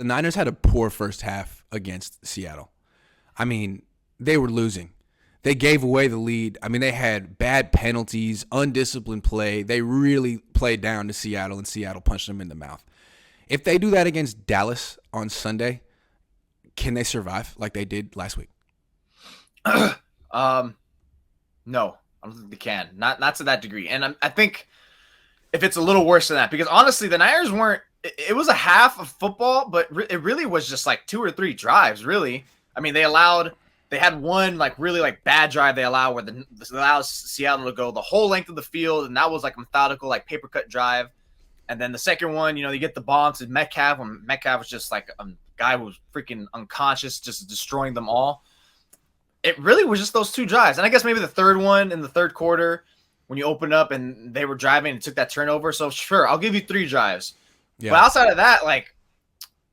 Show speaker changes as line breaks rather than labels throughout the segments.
The Niners had a poor first half against Seattle. I mean, they were losing. They gave away the lead. I mean, they had bad penalties, undisciplined play. They really played down to Seattle, and Seattle punched them in the mouth. If they do that against Dallas on Sunday, can they survive like they did last week?
No, I don't think they can. Not to that degree. And I think if it's a little worse than that, because honestly, the Niners weren't. It was a half of football, but it really was just like 2 or 3 drives. Really, I mean, they had one like really like bad drive they allowed where allows Seattle to go the whole length of the field, and that was like a methodical like paper cut drive. And then the second one, you get the bomb to Metcalf when Metcalf was just like a guy who was freaking unconscious, just destroying them all. It really was just those 2 drives. And I guess maybe the third one in the third quarter when you opened up and they were driving and took that turnover. So sure, I'll give you 3 drives. Yeah. But outside of that, like,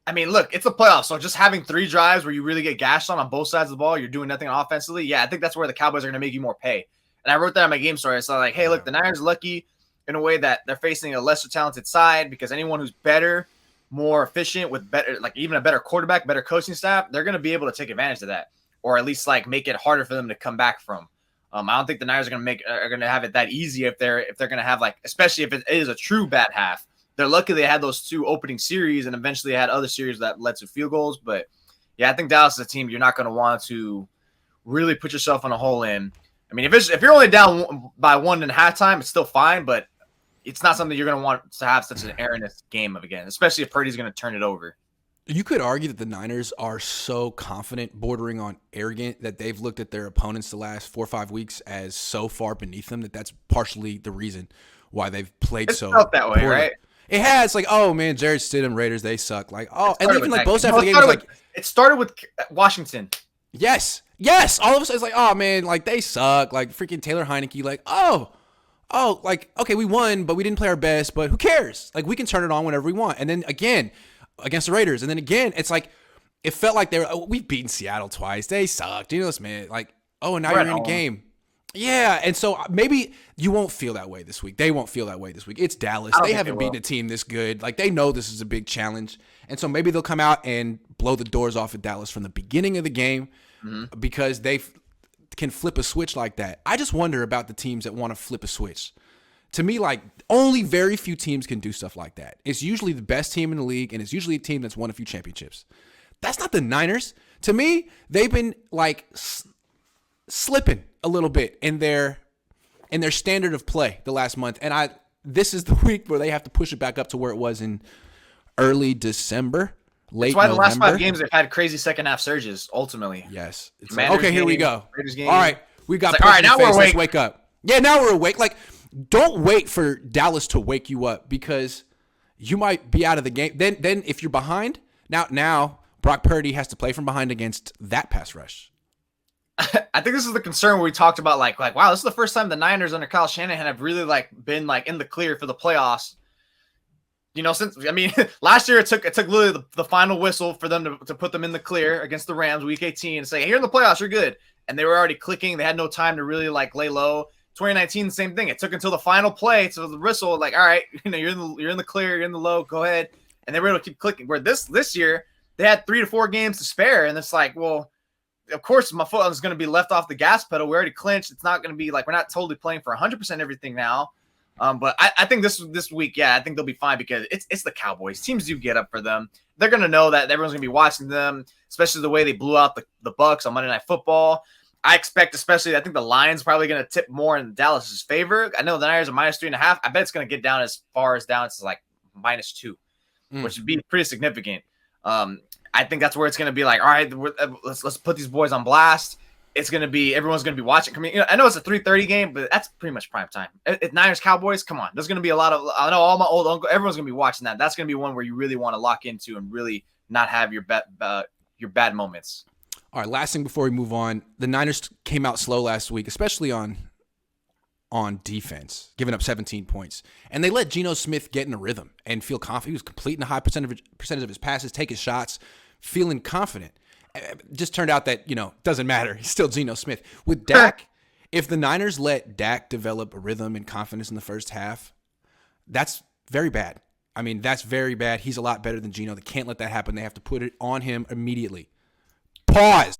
I mean, look, it's the playoffs. So just having 3 drives where you really get gashed on both sides of the ball, you're doing nothing offensively. Yeah, I think that's where the Cowboys are going to make you more pay. And I wrote that on my game story. I saw like, hey, look, the Niners are lucky in a way that they're facing a lesser talented side, because anyone who's better, more efficient, with better, like even a better quarterback, better coaching staff, they're going to be able to take advantage of that, or at least like make it harder for them to come back from. I don't think the Niners are going to have it that easy if they're going to have, like, especially if it is a true bad half. They're lucky they had those 2 opening series, and eventually they had other series that led to field goals. But yeah, I think Dallas is a team you're not going to want to really put yourself on a hole in. I mean, if you're only down by 1 in halftime, it's still fine, but it's not something you're going to want to have such an erroneous game of again, especially if Purdy's going to turn it over.
You could argue that the Niners are so confident, bordering on arrogant, that they've looked at their opponents the last 4 or 5 weeks as so far beneath them that that's partially the reason why they've played
it's
so
felt that way,
poorly.
Right?
It has, like, oh man, Jared Stidham, Raiders, they suck. Like, oh, and even like both sides of the game was like,
it started with Washington.
Yes. All of a sudden it's like, oh man, like they suck. Like freaking Taylor Heineke, like, oh, like, okay, we won, but we didn't play our best, but who cares? Like, we can turn it on whenever we want. And then again, against the Raiders, and then again, it's like, it felt like we've beaten Seattle twice. They sucked. You know this, man. Like, oh, and now you're in a game. Yeah, and so maybe you won't feel that way this week. They won't feel that way this week. It's Dallas. They haven't beaten a team this good. Like, they know this is a big challenge. And so maybe they'll come out and blow the doors off of Dallas from the beginning of the game because they can flip a switch like that. I just wonder about the teams that want to flip a switch. To me, like, only very few teams can do stuff like that. It's usually the best team in the league, and it's usually a team that's won a few championships. That's not the Niners. To me, they've been, like, slipping a little bit in their standard of play the last month. And this is the week where they have to push it back up to where it was in early December, late November.
That's why the last 5 games they've had crazy second half surges, ultimately.
Yes. Like, okay, here we go. All right. We got
all right, now we're awake.
Let's wake up. Yeah, now we're awake. Like, don't wait for Dallas to wake you up, because you might be out of the game. Then if you're behind, now Brock Purdy has to play from behind against that pass rush.
I think this is the concern where we talked about like, wow, this is the first time the Niners under Kyle Shanahan have really like been like in the clear for the playoffs. Since, I mean, last year it took literally the final whistle for them to put them in the clear against the Rams week 18 and say, hey, you're in the playoffs, you're good. And they were already clicking. They had no time to really like lay low. 2019, the same thing. It took until the final play to the whistle, like, all right, you're in the clear, you're in the low, go ahead. And they were able to keep clicking. Where this year they had 3 to 4 games to spare, and it's like, well, of course my foot is going to be left off the gas pedal. We already clinched. It's not going to be like, we're not totally playing for 100% everything now. But I think this week, yeah, I think they'll be fine, because it's the Cowboys. Teams do get up for them. They're going to know that everyone's going to be watching them, especially the way they blew out the Bucs on Monday Night Football. I expect, I think the line's probably going to tip more in Dallas's favor. I know the Niners are -3.5. I bet it's going to get down as far as down to like -2, which would be pretty significant. I think that's where it's going to be like, all right, let's put these boys on blast. It's going to be, everyone's going to be watching. I mean, I know it's a 3:30 game, but that's pretty much prime time. Niners Cowboys, come on. There's going to be a lot of, I know all my old uncle, everyone's going to be watching that. That's going to be one where you really want to lock into and really not have your bad moments.
All right, last thing before we move on, the Niners came out slow last week, especially on defense, giving up 17 points. And they let Geno Smith get in a rhythm and feel confident. He was completing a high percentage of his passes, taking shots, feeling confident. It just turned out that, doesn't matter. He's still Geno Smith. With Dak, if the Niners let Dak develop a rhythm and confidence in the first half, that's very bad. I mean, that's very bad. He's a lot better than Geno. They can't let that happen. They have to put it on him immediately. Pause.